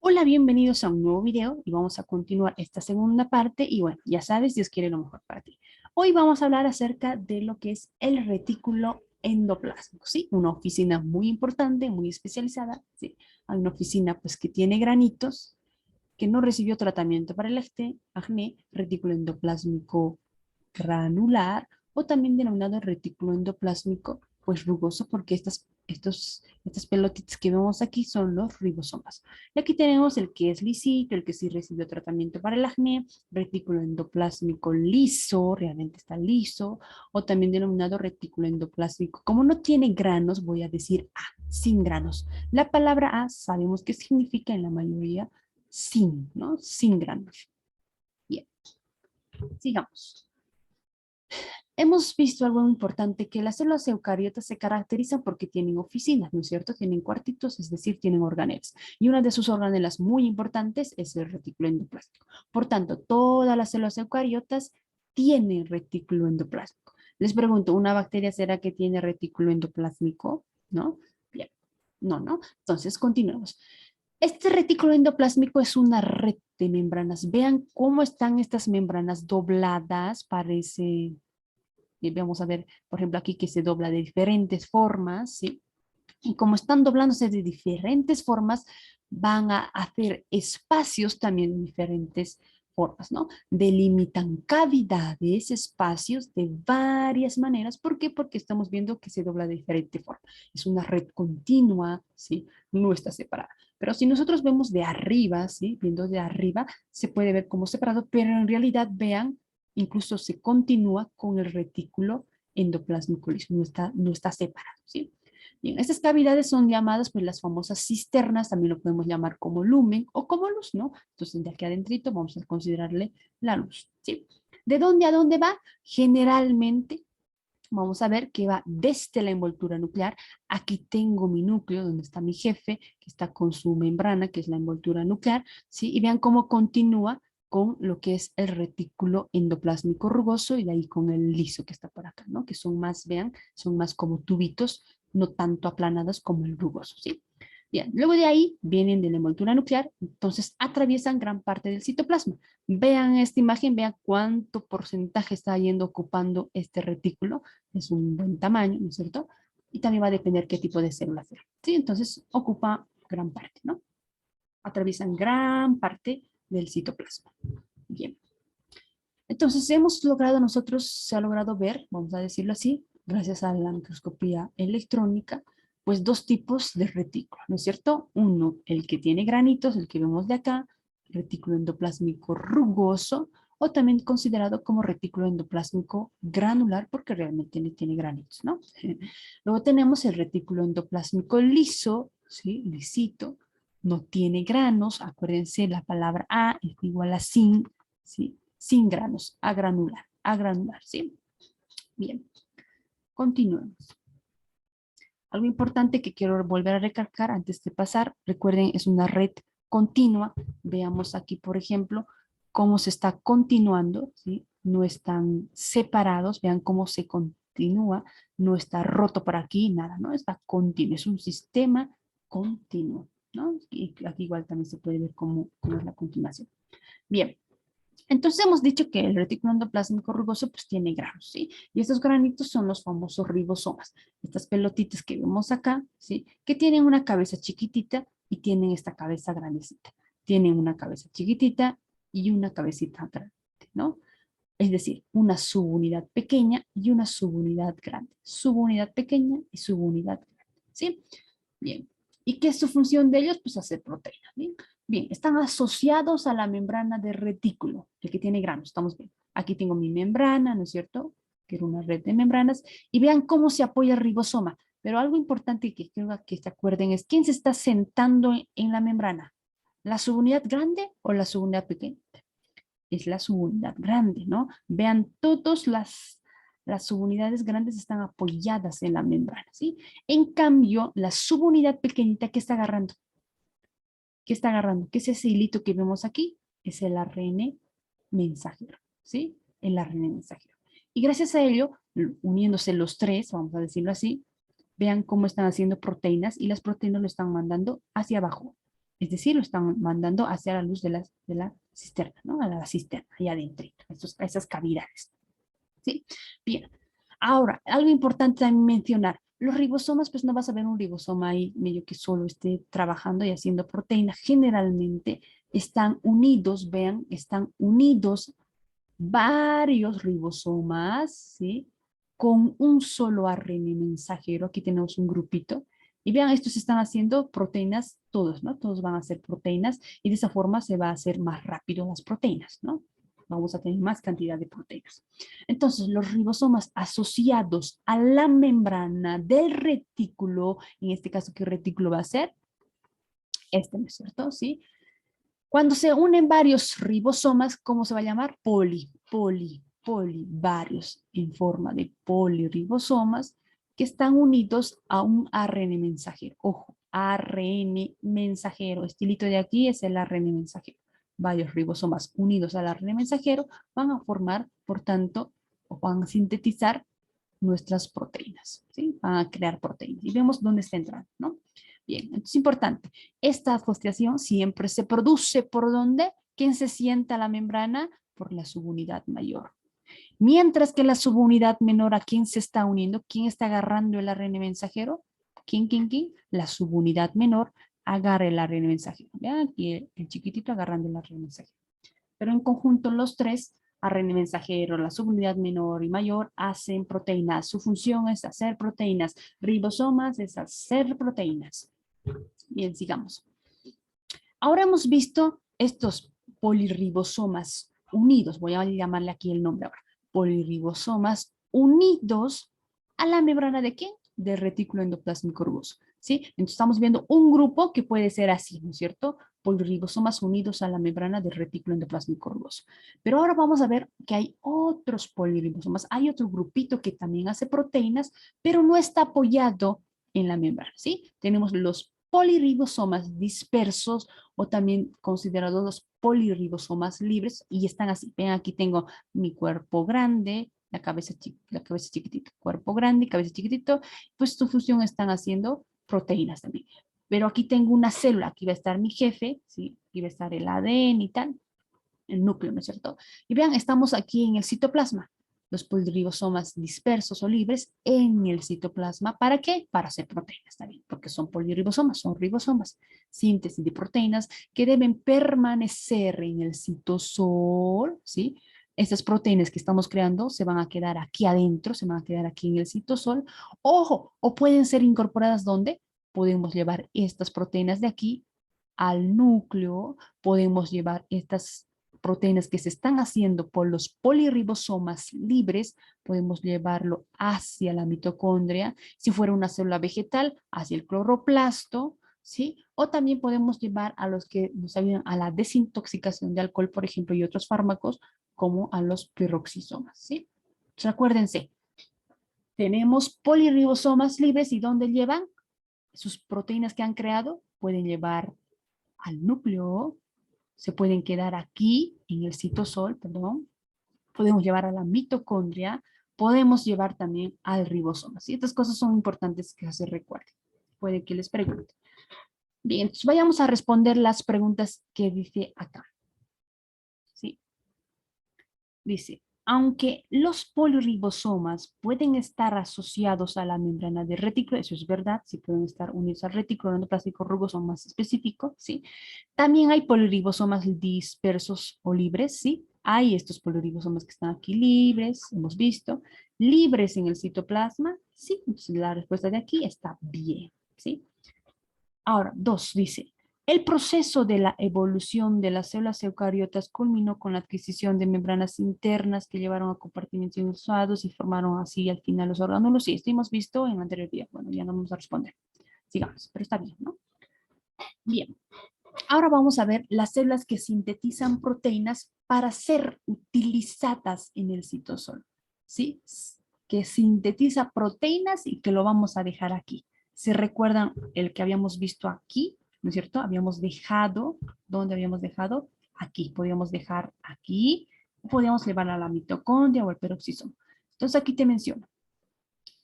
Hola, bienvenidos a un nuevo video y vamos a continuar esta segunda parte y bueno, ya sabes, Dios quiere lo mejor para ti. Hoy vamos a hablar acerca de lo que es el retículo endoplásmico, ¿sí? Una oficina muy importante, muy especializada, ¿sí? Hay una oficina pues que tiene granitos, que no recibió tratamiento para el acné, retículo endoplásmico granular o también denominado retículo endoplásmico pues rugoso porque estas pelotitas que vemos aquí son los ribosomas. Y aquí tenemos el que es lisito, el que sí recibió tratamiento para el acné, retículo endoplásmico liso, realmente está liso, o también denominado retículo endoplásmico. Como no tiene granos, voy a decir A, sin granos. La palabra A sabemos qué significa en la mayoría sin, ¿no? Sin granos. Bien, sigamos. Hemos visto algo muy importante, que las células eucariotas se caracterizan porque tienen oficinas, ¿no es cierto? Tienen cuartitos, es decir, tienen organelas. Y una de sus organelas muy importantes es el retículo endoplástico. Por tanto, todas las células eucariotas tienen retículo endoplásmico. Les pregunto, ¿una bacteria será que tiene retículo endoplásmico? ¿No? Bien, no. Entonces, continuemos. Este retículo endoplásmico es una red de membranas. Vean cómo están estas membranas dobladas, parece vamos a ver, por ejemplo, aquí que se dobla de diferentes formas, ¿sí? Y como están doblándose de diferentes formas, van a hacer espacios también en diferentes formas, ¿no? Delimitan cavidades, espacios de varias maneras. ¿Por qué? Porque estamos viendo que se dobla de diferente forma. Es una red continua, ¿sí? No está separada. Pero si nosotros vemos de arriba, ¿sí? Viendo de arriba, se puede ver como separado, pero en realidad, vean, incluso se continúa con el retículo endoplásmico liso, no está separado, ¿sí? Bien, estas cavidades son llamadas pues las famosas cisternas, también lo podemos llamar como lumen o como luz, ¿no? Entonces de aquí adentrito vamos a considerarle la luz, ¿sí? ¿De dónde a dónde va? Generalmente vamos a ver que va desde la envoltura nuclear. Aquí tengo mi núcleo, donde está mi jefe, que está con su membrana, que es la envoltura nuclear, ¿sí? Y vean cómo continúa con lo que es el retículo endoplásmico rugoso y de ahí con el liso que está por acá, ¿no? Que son más, vean, son más como tubitos, no tanto aplanados como el rugoso, ¿sí? Bien, luego de ahí vienen de la envoltura nuclear, entonces atraviesan gran parte del citoplasma. Vean esta imagen, vean cuánto porcentaje está yendo ocupando este retículo, es un buen tamaño, ¿no es cierto? Y también va a depender qué tipo de célula sea, ¿sí? Entonces ocupa gran parte, ¿no? Atraviesan gran parte del citoplasma. Bien. Entonces hemos logrado nosotros, se ha logrado ver, vamos a decirlo así, gracias a la microscopía electrónica, pues dos tipos de retículo, ¿no es cierto? Uno, el que tiene granitos, el que vemos de acá, retículo endoplásmico rugoso, o también considerado como retículo endoplásmico granular, porque realmente tiene granitos, ¿no? Luego tenemos el retículo endoplásmico liso, ¿sí? Lisito, no tiene granos, acuérdense la palabra A es igual a sin, ¿sí? Sin granos, a granular, ¿sí? Bien, continuemos. Algo importante que quiero volver a recalcar antes de pasar, recuerden, es una red continua. Veamos aquí, por ejemplo, cómo se está continuando, ¿sí? No están separados, vean cómo se continúa, no está roto por aquí, nada, ¿no? Está continuo, es un sistema continuo, ¿no? Y aquí igual también se puede ver cómo es la continuación. Bien, entonces hemos dicho que el retículo endoplásmico rugoso pues tiene granos, ¿sí? Y estos granitos son los famosos ribosomas. Estas pelotitas que vemos acá, ¿sí? Que tienen una cabeza chiquitita y tienen esta cabeza grandecita. Tienen una cabeza chiquitita y una cabecita grande, ¿no? Es decir, una subunidad pequeña y una subunidad grande. Subunidad pequeña y subunidad grande, ¿sí? Bien. ¿Y qué es su función de ellos? Pues hacer proteínas, ¿bien? Bien, están asociados a la membrana de retículo, el que tiene granos, estamos bien. Aquí tengo mi membrana, ¿no es cierto? Que era una red de membranas. Y vean cómo se apoya el ribosoma. Pero algo importante que quiero que se acuerden es quién se está sentando en la membrana. ¿La subunidad grande o la subunidad pequeña? Es la subunidad grande, ¿no? Vean, todas las subunidades grandes están apoyadas en la membrana, ¿sí? En cambio, la subunidad pequeñita, ¿qué está agarrando? ¿Qué está agarrando? ¿Qué es ese hilito que vemos aquí? Es el ARN mensajero, ¿sí? El ARN mensajero. Y gracias a ello, uniéndose los tres, vamos a decirlo así, vean cómo están haciendo proteínas y las proteínas lo están mandando hacia abajo, Es decir, lo están mandando hacia la luz de la cisterna, ¿no? A la cisterna, allá adentro, a esas cavidades. ¿Sí? Bien. Ahora, algo importante también mencionar. Los ribosomas, pues no vas a ver un ribosoma ahí medio que solo esté trabajando y haciendo proteína. Generalmente están unidos, vean, están unidos varios ribosomas, ¿sí? Con un solo ARN mensajero. Aquí tenemos un grupito. Y vean, estos están haciendo proteínas, todos, ¿no? Todos van a hacer proteínas y de esa forma se va a hacer más rápido las proteínas, ¿no? Vamos a tener más cantidad de proteínas. Entonces, los ribosomas asociados a la membrana del retículo, en este caso, ¿qué retículo va a ser? Este, ¿no es cierto? ¿Sí? Cuando se unen varios ribosomas, ¿cómo se va a llamar? Varios en forma de poliribosomas que están unidos a un ARN mensajero. Ojo, ARN mensajero. Estilito de aquí es el ARN mensajero. Varios ribosomas unidos al ARN mensajero van a formar, por tanto, o van a sintetizar nuestras proteínas, ¿sí? Van a crear proteínas. Y vemos dónde está entrando, ¿no? Bien, entonces importante. Esta asociación siempre se produce por donde, ¿quién se sienta la membrana? Por la subunidad mayor. Mientras que la subunidad menor, ¿a quién se está uniendo? ¿Quién está agarrando el ARN mensajero? ¿Quién? La subunidad menor agarra el ARN mensajero. Vean aquí el chiquitito agarrando el ARN mensajero. Pero en conjunto los tres, ARN mensajero, la subunidad menor y mayor, hacen proteínas. Su función es hacer proteínas. Ribosomas es hacer proteínas. Bien, sigamos. Ahora hemos visto estos poliribosomas unidos, voy a llamarle aquí el nombre ahora, poliribosomas unidos a la membrana ¿de qué? Del retículo endoplásmico rugoso, ¿sí? Entonces estamos viendo un grupo que puede ser así, ¿no es cierto? Poliribosomas unidos a la membrana del retículo endoplásmico rugoso. Pero ahora vamos a ver que hay otros poliribosomas, hay otro grupito que también hace proteínas, pero no está apoyado en la membrana, ¿sí? Tenemos los poliribosomas dispersos o también considerados los poliribosomas libres y están así. Ven, aquí tengo mi cuerpo grande, la cabeza chiquitita, cuerpo grande, cabeza chiquitito, pues su función están haciendo proteínas también. Pero aquí tengo una célula, aquí va a estar mi jefe, ¿sí? Aquí va a estar el ADN y tal, el núcleo, ¿no es cierto? Y vean, estamos aquí en el citoplasma, los poliribosomas dispersos o libres en el citoplasma. ¿Para qué? Para hacer proteínas también, porque son poliribosomas, son ribosomas, síntesis de proteínas que deben permanecer en el citosol, ¿sí? Estas proteínas que estamos creando se van a quedar aquí adentro, se van a quedar aquí en el citosol. Ojo, o pueden ser incorporadas ¿dónde? Podemos llevar estas proteínas de aquí al núcleo, podemos llevar estas proteínas que se están haciendo por los poliribosomas libres, podemos llevarlo hacia la mitocondria, si fuera una célula vegetal, hacia el cloroplasto, ¿sí? O también podemos llevar a los que nos ayudan a la desintoxicación de alcohol, por ejemplo, y otros fármacos, como a los pirroxisomas, ¿sí? Entonces, acuérdense, tenemos poliribosomas libres y ¿dónde llevan? Sus proteínas que han creado pueden llevar al núcleo, se pueden quedar aquí en el citosol, perdón, podemos llevar a la mitocondria, podemos llevar también al ribosoma. ¿Sí? Estas cosas son importantes que se recuerden. Puede que les pregunte. Bien, entonces vayamos a responder las preguntas que dice acá. ¿Sí? Dice, aunque los poliribosomas pueden estar asociados a la membrana del retículo, eso es verdad, sí pueden estar unidos al retículo endoplástico rugoso más específico, ¿sí? También hay poliribosomas dispersos o libres, ¿sí? Hay estos poliribosomas que están aquí libres, hemos visto, libres en el citoplasma, ¿sí? Entonces la respuesta de aquí está bien, ¿sí? Ahora, dos, dice, el proceso de la evolución de las células eucariotas culminó con la adquisición de membranas internas que llevaron a compartimentos inusuados y formaron así al final los orgánulos. Sí, esto hemos visto en el anterior día. Bueno, ya no vamos a responder. Sigamos, pero está bien, ¿no? Bien. Ahora vamos a ver las células que sintetizan proteínas para ser utilizadas en el citosol. ¿Sí? Que sintetiza proteínas y que lo vamos a dejar aquí. ¿Se recuerdan el que habíamos visto aquí? ¿No es cierto? Habíamos dejado, ¿dónde habíamos dejado? Aquí. Podíamos dejar aquí, podíamos llevar a la mitocondria o el peroxisoma. Entonces aquí te menciono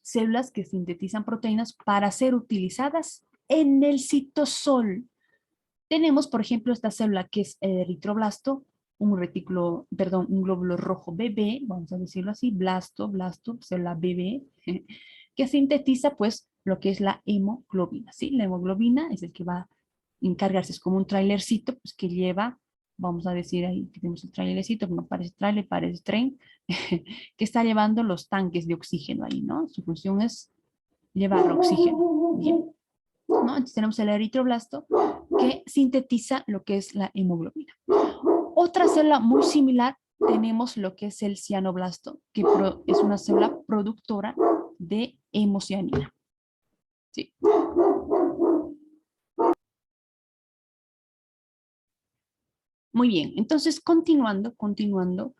células que sintetizan proteínas para ser utilizadas en el citosol. Tenemos, por ejemplo, esta célula que es el eritroblasto, un retículo, perdón, un glóbulo rojo bebé, vamos a decirlo así, blasto, célula bebé, que sintetiza pues lo que es la hemoglobina, ¿sí? La hemoglobina es el que va a encargarse, es como un trailercito, pues que lleva, vamos a decir ahí que tenemos el trailercito, no parece trailer, parece tren, que está llevando los tanques de oxígeno ahí, ¿no? Su función es llevar oxígeno, bien, ¿no? Entonces tenemos el eritroblasto que sintetiza lo que es la hemoglobina. Otra célula muy similar tenemos lo que es el cianoblasto, que es una célula productora de hemocianina. Sí. Muy bien, entonces continuando,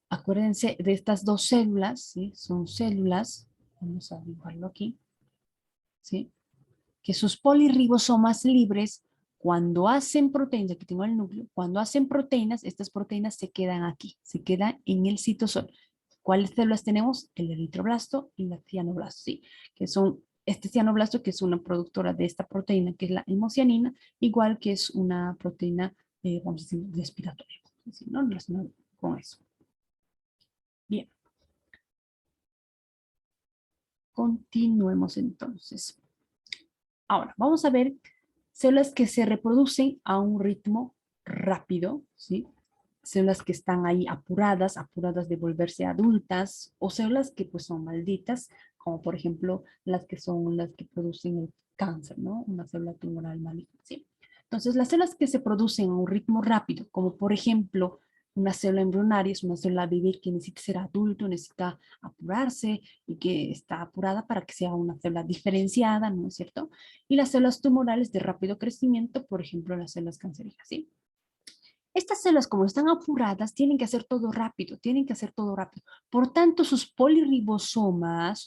acuérdense de estas dos células, ¿sí? Son células, vamos a dibujarlo aquí, ¿sí? Que sus polirribosomas libres, cuando hacen proteínas, aquí tengo el núcleo, cuando hacen proteínas, estas proteínas se quedan aquí, se quedan en el citosol. ¿Cuáles células tenemos? El eritroblasto y la cianoblasto, ¿sí? Que son este cianoblasto, que es una productora de esta proteína, que es la hemocianina, igual que es una proteína, vamos a decir, respiratoria, ¿no? Relacionada con eso. Bien. Continuemos entonces. Ahora, vamos a ver células que se reproducen a un ritmo rápido, ¿sí? Células que están ahí apuradas de volverse adultas, o células que pues son malditas, como por ejemplo las que son las que producen el cáncer, ¿no? Una célula tumoral maligna, ¿sí? Entonces, las células que se producen a un ritmo rápido, como por ejemplo una célula embrionaria, es una célula bebé que necesita ser adulto, necesita apurarse y que está apurada para que sea una célula diferenciada, ¿no es cierto? Y las células tumorales de rápido crecimiento, por ejemplo, las células cancerígenas, ¿sí? Estas células, como están apuradas, tienen que hacer todo rápido, tienen que hacer todo rápido. Por tanto, sus polirribosomas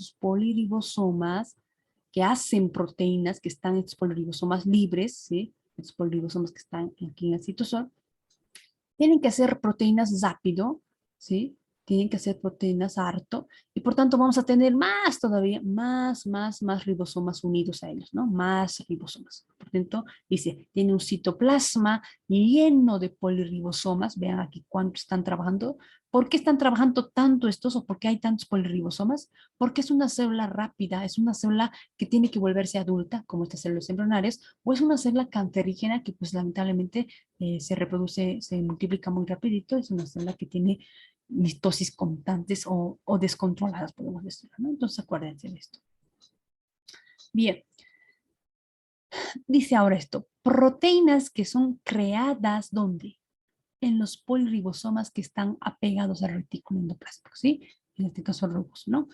que hacen proteínas, que están estos polirribosomas libres, ¿sí? Estos polirribosomas que están aquí en el citosol, tienen que hacer proteínas rápido, ¿sí? Tienen que hacer proteínas harto, y por tanto vamos a tener más todavía, más ribosomas unidos a ellos, ¿no? Más ribosomas. Por tanto, dice, tiene un citoplasma lleno de polirribosomas, vean aquí cuánto están trabajando. ¿Por qué están trabajando tanto estos o por qué hay tantos polirribosomas? Porque es una célula rápida, es una célula que tiene que volverse adulta, como estas células embrionarias, o es una célula cancerígena que pues lamentablemente se reproduce, se multiplica muy rapidito, es una célula que tiene mitosis constantes o descontroladas, podemos decirlo, ¿no? Entonces acuérdense de esto. Bien, dice ahora esto, proteínas que son creadas, ¿dónde? En los poliribosomas que están apegados al retículo endoplasmático, ¿sí? En este caso el rugoso, ¿no?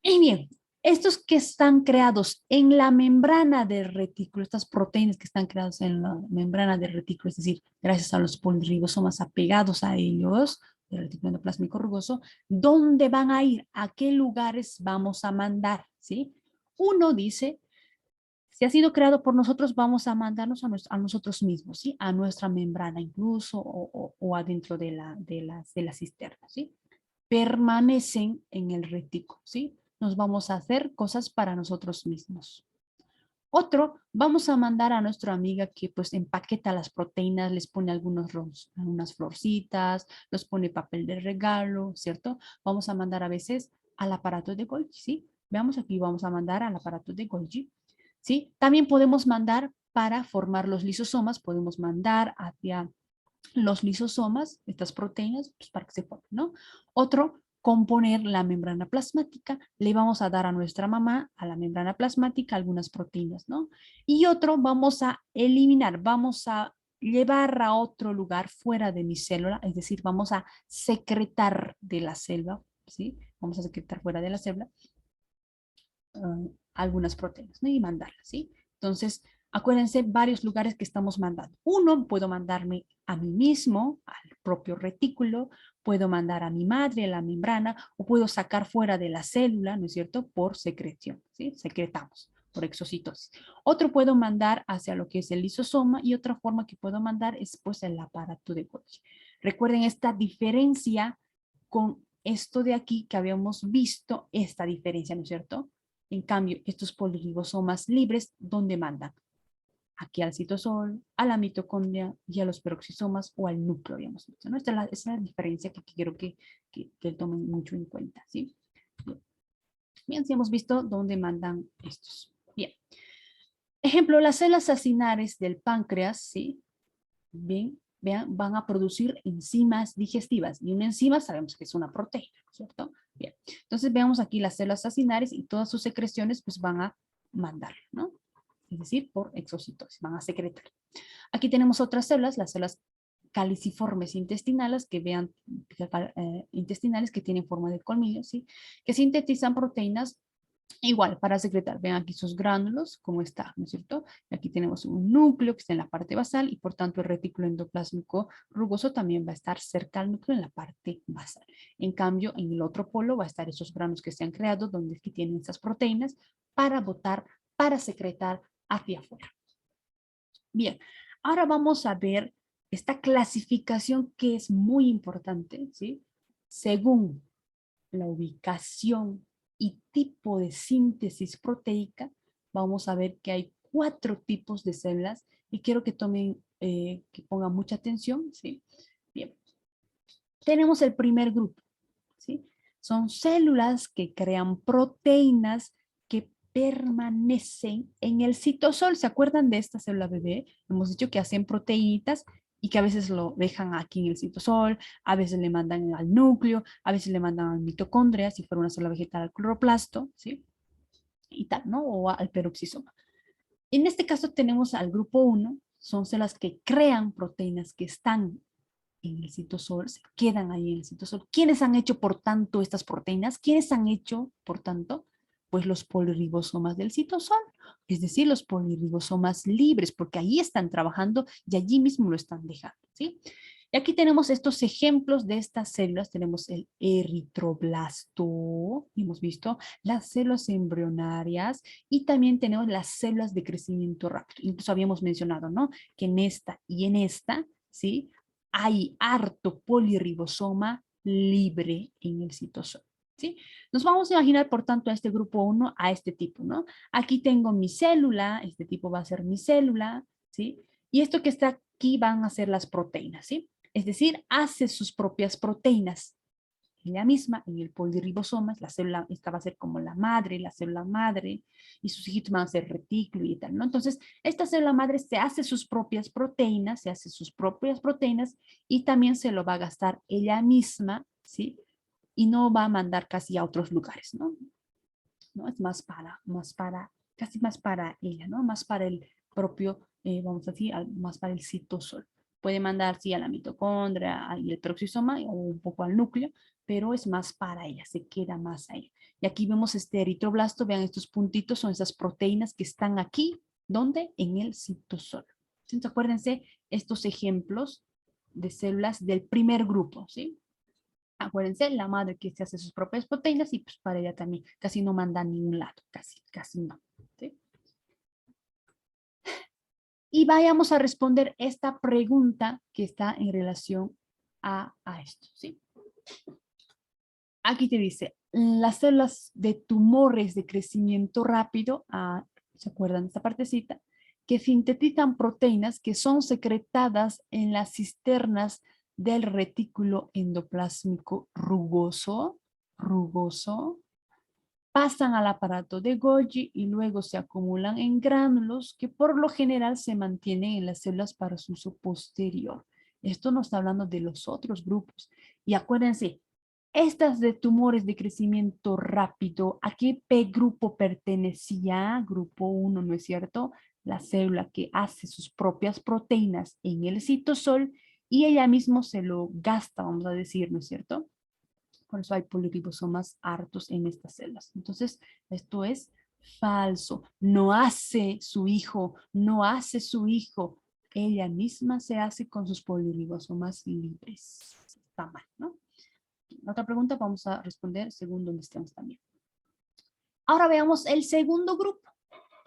Y bien, estos que están creados en la membrana del retículo, estas proteínas que están creadas en la membrana del retículo, es decir, gracias a los poliribosomas apegados a ellos, del retículo endoplasmático rugoso, ¿dónde van a ir? ¿A qué lugares vamos a mandar? ¿Sí? Uno dice, si ha sido creado por nosotros, vamos a mandarnos a nosotros mismos, ¿sí? A nuestra membrana incluso o adentro de la cisterna, ¿sí? Permanecen en el retículo, ¿sí? Nos vamos a hacer cosas para nosotros mismos. Otro, vamos a mandar a nuestra amiga que pues empaqueta las proteínas, les pone algunas florcitas, los pone papel de regalo, ¿cierto? Vamos a mandar a veces al aparato de Golgi, ¿sí? Veamos aquí, vamos a mandar al aparato de Golgi, ¿sí? También podemos mandar para formar los lisosomas, podemos mandar hacia los lisosomas, estas proteínas, pues para que se formen, ¿no? Otro, componer la membrana plasmática, le vamos a dar a nuestra mamá, a la membrana plasmática, algunas proteínas, ¿no? Y otro, vamos a eliminar, vamos a llevar a otro lugar fuera de mi célula, es decir, vamos a secretar de la célula, ¿sí? Vamos a secretar fuera de la célula algunas proteínas, ¿no? Y mandarlas, ¿sí? Entonces, acuérdense varios lugares que estamos mandando. Uno, puedo mandarme a mí mismo, al propio retículo, puedo mandar a mi madre, a la membrana, o puedo sacar fuera de la célula, ¿no es cierto? Por secreción, ¿sí? Secretamos por exocitosis. Otro puedo mandar hacia lo que es el lisosoma y otra forma que puedo mandar es pues el aparato de Golgi. Recuerden esta diferencia con esto de aquí que habíamos visto, esta diferencia, ¿no es cierto? En cambio, estos poliribosomas libres, ¿dónde mandan? aquí al citosol, a la mitocondria y a los peroxisomas o al núcleo, habíamos visto, ¿no? Esta es la diferencia que quiero que tomen mucho en cuenta, ¿sí? Bien, sí hemos visto dónde mandan estos. Bien. Ejemplo, las células acinares del páncreas, ¿sí? Bien, vean, van a producir enzimas digestivas. Y una enzima sabemos que es una proteína, ¿cierto? Bien, entonces veamos aquí las células acinares y todas sus secreciones pues van a mandar, ¿no? Es decir, por exocitosis, van a secretar. Aquí tenemos otras células, las células caliciformes intestinales que vean intestinales que tienen forma de colmillo, ¿sí? Que sintetizan proteínas igual para secretar. Vean aquí sus gránulos, cómo está, ¿no es cierto? Y aquí tenemos un núcleo que está en la parte basal y por tanto el retículo endoplásmico rugoso también va a estar cerca al núcleo en la parte basal. En cambio, en el otro polo va a estar esos granos que se han creado donde es que tienen esas proteínas para botar, para secretar hacia afuera. Bien, ahora vamos a ver esta clasificación que es muy importante, ¿sí? Según la ubicación y tipo de síntesis proteica, vamos a ver que hay 4 tipos de células y quiero que tomen, que pongan mucha atención, ¿sí? Bien, tenemos el primer grupo, ¿sí? Son células que crean proteínas que permanecen en el citosol. ¿Se acuerdan de esta célula bebé? Hemos dicho que hacen proteínitas y que a veces lo dejan aquí en el citosol, a veces le mandan al núcleo, a veces le mandan a mitocondria, si fuera una célula vegetal al cloroplasto, ¿sí? Y tal, ¿no? O al peroxisoma. En este caso tenemos al grupo 1, son células que crean proteínas que están en el citosol, se quedan ahí en el citosol. ¿Quiénes han hecho, por tanto, estas proteínas? ¿Quiénes han hecho, por tanto? Pues los poliribosomas del citosol, es decir, los poliribosomas libres, porque ahí están trabajando y allí mismo lo están dejando, ¿sí? Y aquí tenemos estos ejemplos de estas células. Tenemos el eritroblasto, hemos visto, las células embrionarias y también tenemos las células de crecimiento rápido. Incluso habíamos mencionado, ¿no? Que en esta y en esta, ¿sí? Hay harto polirribosoma libre en el citosol, ¿sí? Nos vamos a imaginar, por tanto, a este grupo 1, a este tipo, ¿no? Aquí tengo mi célula, este tipo va a ser mi célula, ¿sí? Y esto que está aquí van a ser las proteínas, ¿sí? Es decir, hace sus propias proteínas. Ella misma, en el polirribosoma, la célula, esta va a ser como la célula madre, y sus hijitos van a ser retículo y tal, ¿no? Entonces, esta célula madre se hace sus propias proteínas, y también se lo va a gastar ella misma, ¿sí? Y no va a mandar casi a otros lugares, ¿no? ¿No? Es casi más para ella, ¿no? Más para el propio, vamos a decir, más para el citosol. Puede mandar, sí, a la mitocondria y el peroxisoma o un poco al núcleo, pero es más para ella, se queda más ahí. Y aquí vemos este eritroblasto, vean estos puntitos, son esas proteínas que están aquí, ¿dónde? En el citosol. Entonces, acuérdense estos ejemplos de células del primer grupo, ¿sí? Acuérdense, la madre que se hace sus propias proteínas y pues para ella también casi no manda a ningún lado, casi no. ¿Sí? Y vayamos a responder esta pregunta que está en relación a esto. ¿Sí? Aquí te dice, las células de tumores de crecimiento rápido, ¿se acuerdan de esta partecita? Que sintetizan proteínas que son secretadas en las cisternas del retículo endoplásmico rugoso, pasan al aparato de Golgi y luego se acumulan en gránulos que por lo general se mantienen en las células para su uso posterior. Esto nos está hablando de los otros grupos. Y acuérdense, estas de tumores de crecimiento rápido, ¿a qué P grupo pertenecía? Grupo 1, ¿no es cierto? La célula que hace sus propias proteínas en el citosol y ella mismo se lo gasta, vamos a decir, ¿no es cierto? Por eso hay poliribosomas hartos en estas células. Entonces, esto es falso. No hace su hijo, no hace su hijo. Ella misma se hace con sus poliribosomas libres. Está mal, ¿no? La otra pregunta vamos a responder según donde estemos también. Ahora veamos el segundo grupo.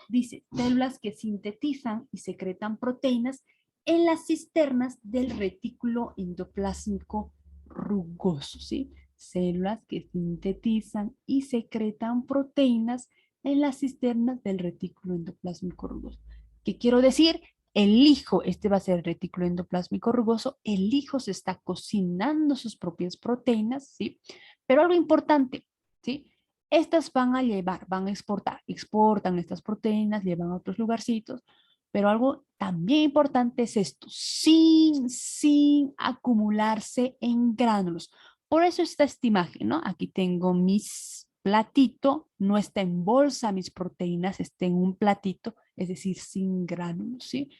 Dice, células que sintetizan y secretan proteínas en las cisternas del retículo endoplásmico rugoso, ¿sí? Células que sintetizan y secretan proteínas en las cisternas del retículo endoplásmico rugoso. ¿Qué quiero decir? El hijo, este va a ser el retículo endoplásmico rugoso, el hijo se está cocinando sus propias proteínas, ¿sí? Pero algo importante, ¿sí? Estas van a llevar, van a exportar, exportan estas proteínas, llevan a otros lugarcitos, pero algo también importante es esto, sin acumularse en gránulos. Por eso está esta imagen, ¿no? Aquí tengo mis platito, no está en bolsa mis proteínas, está en un platito, es decir, sin gránulos, ¿sí?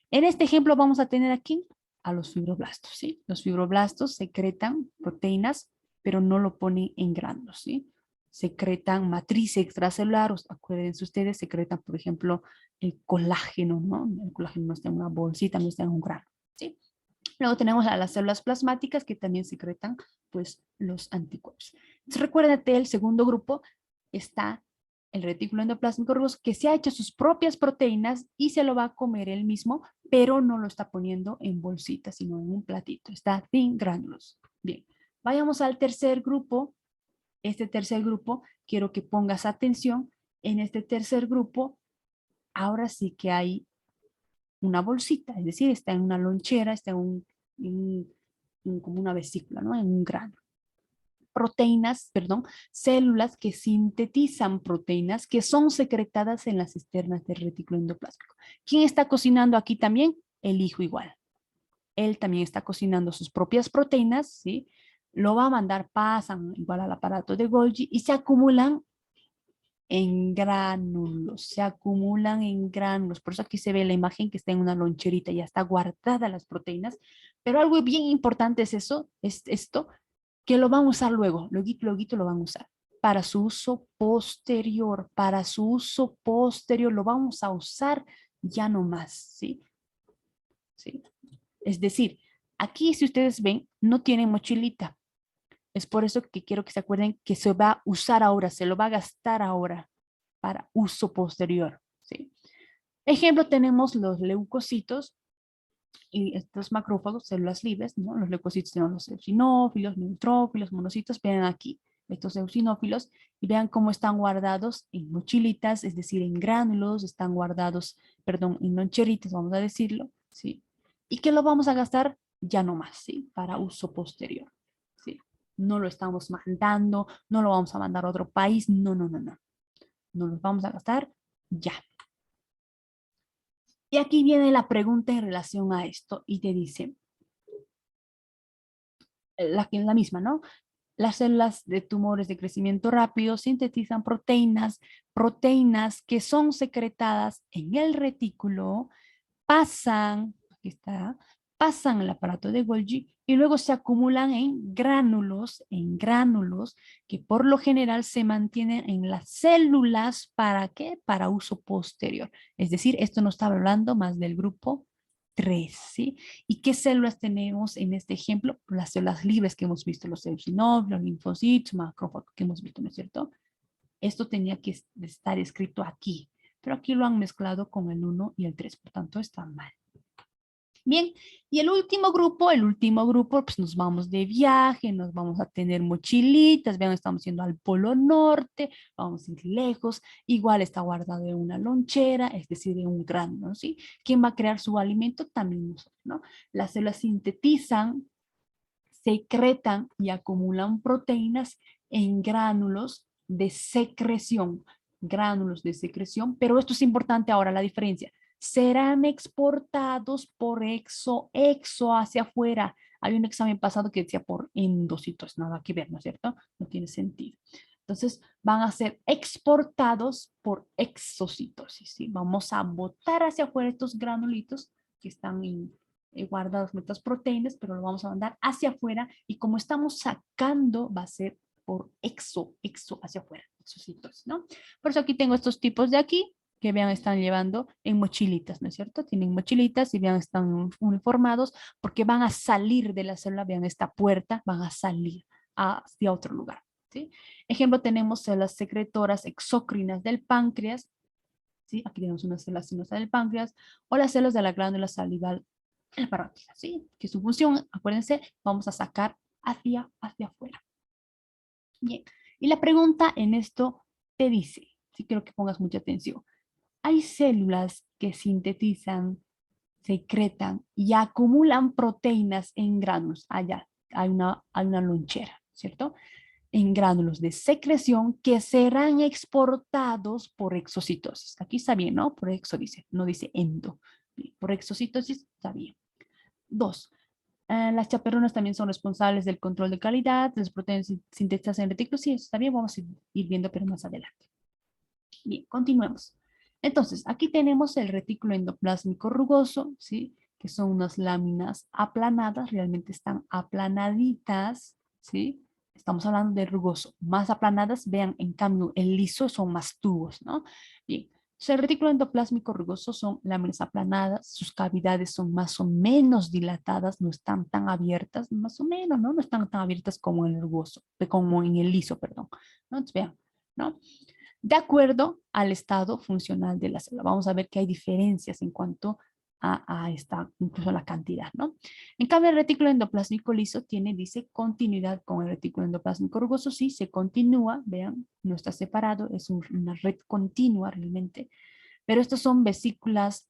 En este ejemplo vamos a tener aquí a los fibroblastos, ¿sí? Los fibroblastos secretan proteínas, pero no lo ponen en gránulos, ¿sí? Secretan matriz extracelular, acuérdense ustedes, secretan, por ejemplo, el colágeno, ¿no? El colágeno no está en una bolsita, no está en un grano, ¿sí? Luego tenemos a las células plasmáticas que también secretan pues los anticuerpos. Entonces, recuérdate, el segundo grupo está el retículo endoplásmico rugoso que se ha hecho sus propias proteínas y se lo va a comer él mismo, pero no lo está poniendo en bolsitas, sino en un platito. Está sin gránulos. Bien, vayamos al tercer grupo. Este tercer grupo, quiero que pongas atención. En este tercer grupo, ahora sí que hay una bolsita, es decir, está en una lonchera, está como una vesícula, ¿no? En un grano. Proteínas, perdón, células que sintetizan proteínas que son secretadas en las externas del retículo endoplásmico. ¿Quién está cocinando aquí también? El hijo igual. Él también está cocinando sus propias proteínas, ¿sí? Lo va a mandar, pasan igual al aparato de Golgi y se acumulan en gránulos, se acumulan en gránulos. Por eso aquí se ve la imagen que está en una loncherita, ya está guardada las proteínas. Pero algo bien importante es eso, es esto, que lo van a usar luego, luego lo van a usar para su uso posterior, para su uso posterior, lo vamos a usar ya no más, ¿sí? ¿Sí? Es decir, aquí si ustedes ven, no tienen mochilita. Es por eso que quiero que se acuerden que se va a usar ahora, se lo va a gastar ahora para uso posterior, ¿sí? Ejemplo, tenemos los leucocitos y estos macrófagos, células libres, ¿no? Los leucocitos tenemos los eosinófilos, neutrófilos, monocitos, vean aquí estos eosinófilos y vean cómo están guardados en mochilitas, es decir, en gránulos, están guardados, perdón, en loncheritas, vamos a decirlo, ¿sí? ¿Y qué lo vamos a gastar? Ya no más, ¿sí? Para uso posterior, ¿sí? No lo estamos mandando, no lo vamos a mandar a otro país, no, no, no, no. No los vamos a gastar ya. Y aquí viene la pregunta en relación a esto y te dice, la misma, ¿no? Las células de tumores de crecimiento rápido sintetizan proteínas que son secretadas en el retículo, pasan, aquí está, pasan al aparato de Golgi y luego se acumulan en gránulos que por lo general se mantienen en las células, ¿para qué? Para uso posterior. Es decir, esto nos está hablando más del grupo 3, ¿sí? ¿Y qué células tenemos en este ejemplo? Las células libres que hemos visto, los eosinófilos, los linfocitos, macrófagos que hemos visto, ¿no es cierto? Esto tenía que estar escrito aquí, pero aquí lo han mezclado con el 1 y el 3, por tanto está mal. Bien, y el último grupo, pues nos vamos de viaje, nos vamos a tener mochilitas, vean, estamos yendo al Polo Norte, vamos a ir lejos, igual está guardado en una lonchera, es decir, en un grano, ¿sí? ¿Quién va a crear su alimento? También nosotros, ¿no? Las células sintetizan, secretan y acumulan proteínas en gránulos de secreción, pero esto es importante ahora, la diferencia. Serán exportados por exo hacia afuera. Hay un examen pasado que decía por endocitos, nada que ver, ¿no es cierto? No tiene sentido. Entonces, van a ser exportados por exocitosis, ¿sí? Vamos a botar hacia afuera estos granulitos que están guardados nuestras proteínas, pero lo vamos a mandar hacia afuera y como estamos sacando va a ser por exo hacia afuera, exocitosis, ¿no? Por eso aquí tengo estos tipos de aquí, que vean están llevando en mochilitas, ¿no es cierto? Tienen mochilitas y vean están uniformados porque van a salir de la célula, vean esta puerta, van a salir hacia otro lugar, ¿sí? Ejemplo, tenemos células secretoras exócrinas del páncreas, ¿sí? Aquí tenemos unas células sinosas del páncreas o las células de la glándula salival parótida, ¿sí? Que su función, acuérdense, vamos a sacar hacia afuera. Bien, y la pregunta en esto te dice, sí quiero que pongas mucha atención, hay células que sintetizan, secretan y acumulan proteínas en gránulos. Allá hay una lonchera, ¿cierto? En gránulos de secreción que serán exportados por exocitosis. Aquí está bien, ¿no? Por exo dice, no dice endo. Por exocitosis está bien. Dos, las chaperonas también son responsables del control de calidad, las proteínas sintetizadas en retículos. Sí, eso está bien, vamos a ir viendo, pero más adelante. Bien, continuemos. Entonces, aquí tenemos el retículo endoplásmico rugoso, ¿sí? Que son unas láminas aplanadas, realmente están aplanaditas, ¿sí? Estamos hablando de rugoso. Más aplanadas, vean, en cambio, el liso son más tubos, ¿no? Bien, entonces, el retículo endoplásmico rugoso son láminas aplanadas, sus cavidades son más o menos dilatadas, no están tan abiertas, más o menos, ¿no? No están tan abiertas como en el rugoso, como en el liso, perdón, ¿no? Entonces, vean, ¿no? De acuerdo al estado funcional de la célula. Vamos a ver que hay diferencias en cuanto a esta, incluso la cantidad, ¿no? En cambio, el retículo endoplásmico liso tiene, dice, continuidad con el retículo endoplásmico rugoso. Sí, se continúa, vean, no está separado, es una red continua realmente. Pero estos son vesículas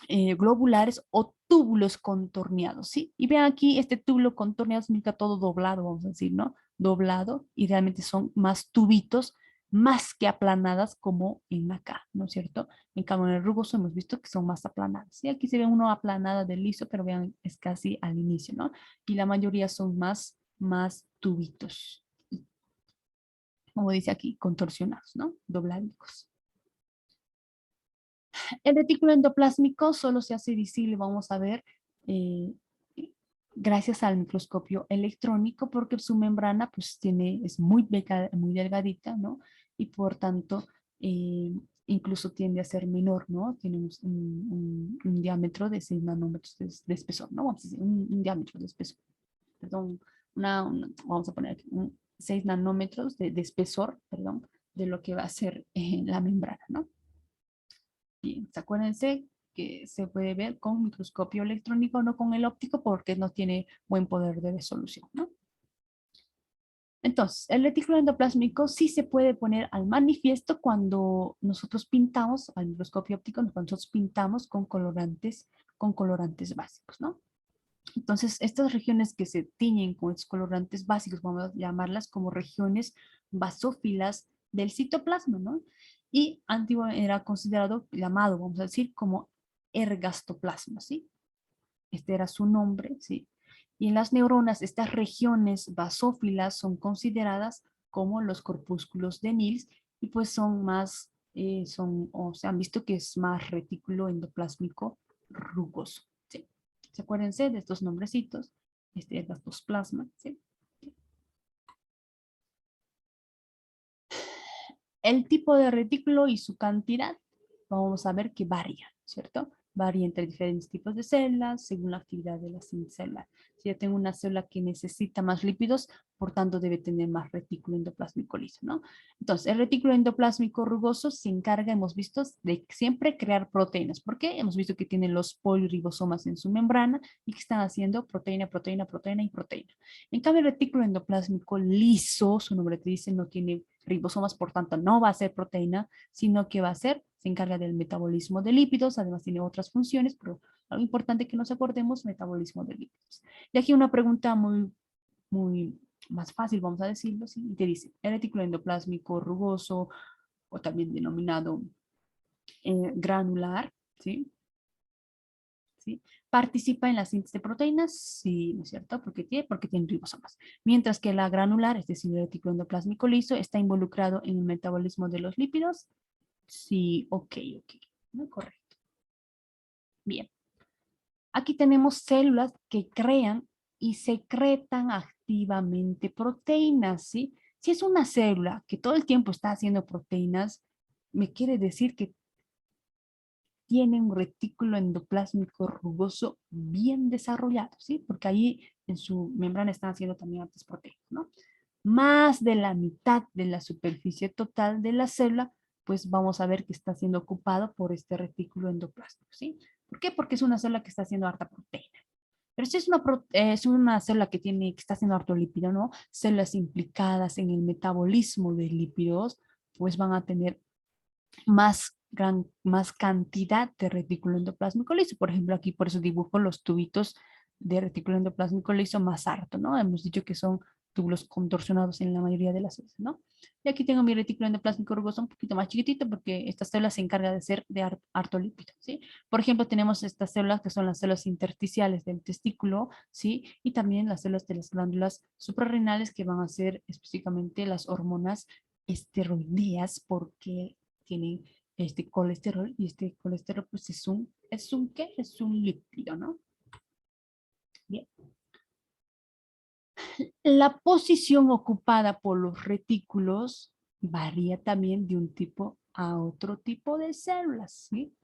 globulares o túbulos contorneados, ¿sí? Y vean aquí, este túbulo contorneado significa todo doblado, vamos a decir, ¿no? Doblado, y realmente son más tubitos, más que aplanadas como en acá, ¿no es cierto? En cambio, en el rugoso hemos visto que son más aplanadas. Y aquí se ve uno aplanada del liso, pero vean, es casi al inicio, ¿no? Y la mayoría son más tubitos, como dice aquí, contorsionados, ¿no? Dobladicos. El retículo endoplásmico solo se hace visible, vamos a ver, eh, gracias al microscopio electrónico, porque su membrana pues es muy delgadita, ¿no? Y por tanto, incluso tiende a ser menor, ¿no? Tiene un diámetro de 6 nanómetros de espesor, ¿no? Vamos a decir, un diámetro de espesor, perdón, vamos a poner aquí, 6 nanómetros de espesor, perdón, de lo que va a ser la membrana, ¿no? Bien, acuérdense que se puede ver con microscopio electrónico, no con el óptico, porque no tiene buen poder de resolución, ¿no? Entonces, el retículo endoplásmico sí se puede poner al manifiesto cuando nosotros pintamos, al microscopio óptico, cuando nosotros pintamos con colorantes básicos, ¿no? Entonces, estas regiones que se tiñen con estos colorantes básicos, vamos a llamarlas como regiones basófilas del citoplasma, ¿no? Y antiguo era considerado, llamado, vamos a decir, como ergastoplasma, ¿sí? Este era su nombre, ¿sí? Y en las neuronas, estas regiones basófilas son consideradas como los corpúsculos de Nils y pues son más, o se han visto que es más retículo endoplásmico rugoso, ¿sí? ¿Se acuérdense de estos nombrecitos? Este es plasma, ¿sí? El tipo de retículo y su cantidad, vamos a ver que varía, ¿cierto? Varía entre diferentes tipos de células según la actividad de la célula. Si yo tengo una célula que necesita más lípidos, por tanto debe tener más retículo endoplásmico liso, ¿no? Entonces, el retículo endoplásmico rugoso se encarga, hemos visto, de siempre crear proteínas. ¿Por qué? Hemos visto que tiene los poliribosomas en su membrana y que están haciendo proteína, proteína, proteína y proteína. En cambio, el retículo endoplásmico liso, su nombre te dice, no tiene ribosomas, por tanto, no va a ser proteína, sino que va a ser, se encarga del metabolismo de lípidos, además tiene otras funciones, pero algo importante que nos acordemos, metabolismo de lípidos. Y aquí una pregunta muy más fácil, vamos a decirlo, ¿sí? Y te dice, el retículo endoplásmico rugoso, o también denominado granular, ¿sí? ¿Sí? ¿Participa en la síntesis de proteínas? Sí, ¿no es cierto? Porque tiene ribosomas. Mientras que la granular, es decir, el retículo endoplásmico liso, está involucrado en el metabolismo de los lípidos. Sí, ok. ¿No? Correcto. Bien. Aquí tenemos células que crean y secretan activamente proteínas, ¿sí? Si es una célula que todo el tiempo está haciendo proteínas, me quiere decir que tiene un retículo endoplásmico rugoso bien desarrollado, ¿sí? Porque ahí en su membrana están haciendo también otras proteínas, ¿no? Más de la mitad de la superficie total de la célula, pues vamos a ver que está siendo ocupado por este retículo endoplásmico, ¿sí? ¿Por qué? Porque es una célula que está haciendo harta proteína. Pero si es una célula que está haciendo harto lípido, ¿no? Células implicadas en el metabolismo de lípidos, pues van a tener más más cantidad de retículo endoplásmico liso. Por ejemplo, aquí por eso dibujo los tubitos de retículo endoplásmico liso más harto, ¿no? Hemos dicho que son túbulos contorsionados en la mayoría de las células, ¿no? Y aquí tengo mi retículo endoplásmico rugoso un poquito más chiquitito porque esta célula se encarga de ser de harto lípido, ¿sí? Por ejemplo, tenemos estas células que son las células intersticiales del testículo, ¿sí? Y también las células de las glándulas suprarrenales que van a ser específicamente las hormonas esteroideas porque tienen este colesterol y este colesterol pues ¿qué? Es un lípido, ¿no? Bien. La posición ocupada por los retículos varía también de un tipo a otro tipo de células, ¿sí?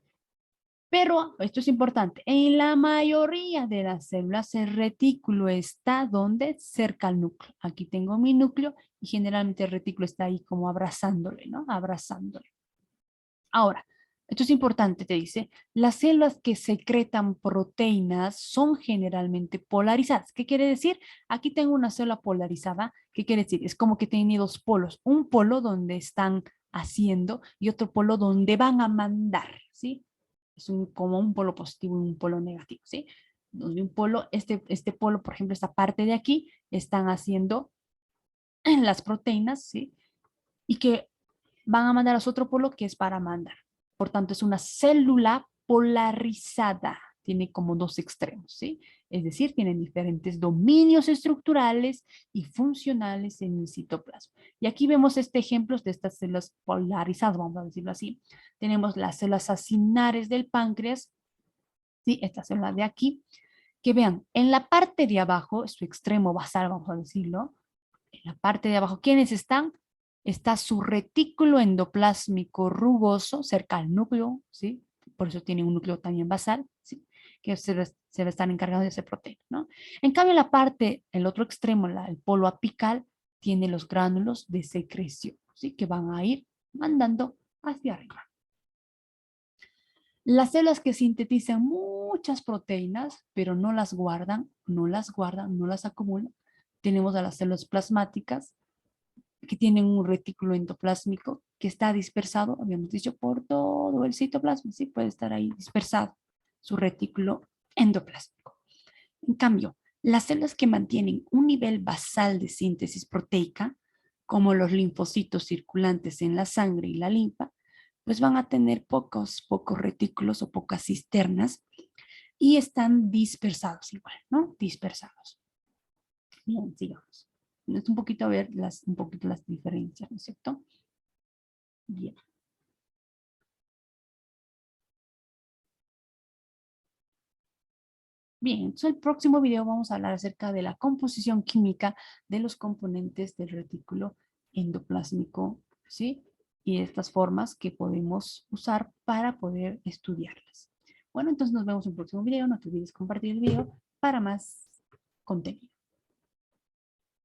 Pero esto es importante, en la mayoría de las células el retículo está donde cerca al núcleo. Aquí tengo mi núcleo y generalmente el retículo está ahí como abrazándole, ¿no? Abrazándole. Ahora, esto es importante, te dice, las células que secretan proteínas son generalmente polarizadas. ¿Qué quiere decir? Aquí tengo una célula polarizada. ¿Qué quiere decir? Es como que tiene dos polos. Un polo donde están haciendo y otro polo donde van a mandar, ¿sí? Es como un polo positivo y un polo negativo, ¿sí? Donde un polo, este polo, por ejemplo, esta parte de aquí, están haciendo las proteínas, ¿sí? Y que van a mandar a su otro polo que es para mandar. Por tanto, es una célula polarizada. Tiene como dos extremos, ¿sí? Es decir, tienen diferentes dominios estructurales y funcionales en el citoplasma. Y aquí vemos este ejemplo de estas células polarizadas, vamos a decirlo así. Tenemos las células acinares del páncreas, ¿sí? Esta célula de aquí, que vean, en la parte de abajo, su extremo basal, vamos a decirlo, en la parte de abajo, ¿quiénes están? Está su retículo endoplásmico rugoso cerca al núcleo, ¿sí? Por eso tiene un núcleo también basal, ¿sí? Que se va a estar encargando de hacer proteína, ¿no? En cambio, la parte, el otro extremo, el polo apical, tiene los gránulos de secreción, ¿sí? Que van a ir mandando hacia arriba. Las células que sintetizan muchas proteínas, pero no las guardan, no las acumulan. Tenemos a las células plasmáticas, que tienen un retículo endoplásmico que está dispersado, habíamos dicho, por todo el citoplasma, sí, puede estar ahí dispersado su retículo endoplásmico. En cambio, las células que mantienen un nivel basal de síntesis proteica, como los linfocitos circulantes en la sangre y la linfa, pues van a tener pocos retículos o pocas cisternas y están dispersados igual, ¿no? Dispersados. Bien, sigamos. Es un poquito a ver un poquito las diferencias, ¿no es cierto? Bien. Bien, entonces el próximo video vamos a hablar acerca de la composición química de los componentes del retículo endoplásmico, ¿sí? Y estas formas que podemos usar para poder estudiarlas. Bueno, entonces nos vemos en el próximo video. No te olvides compartir el video para más contenido.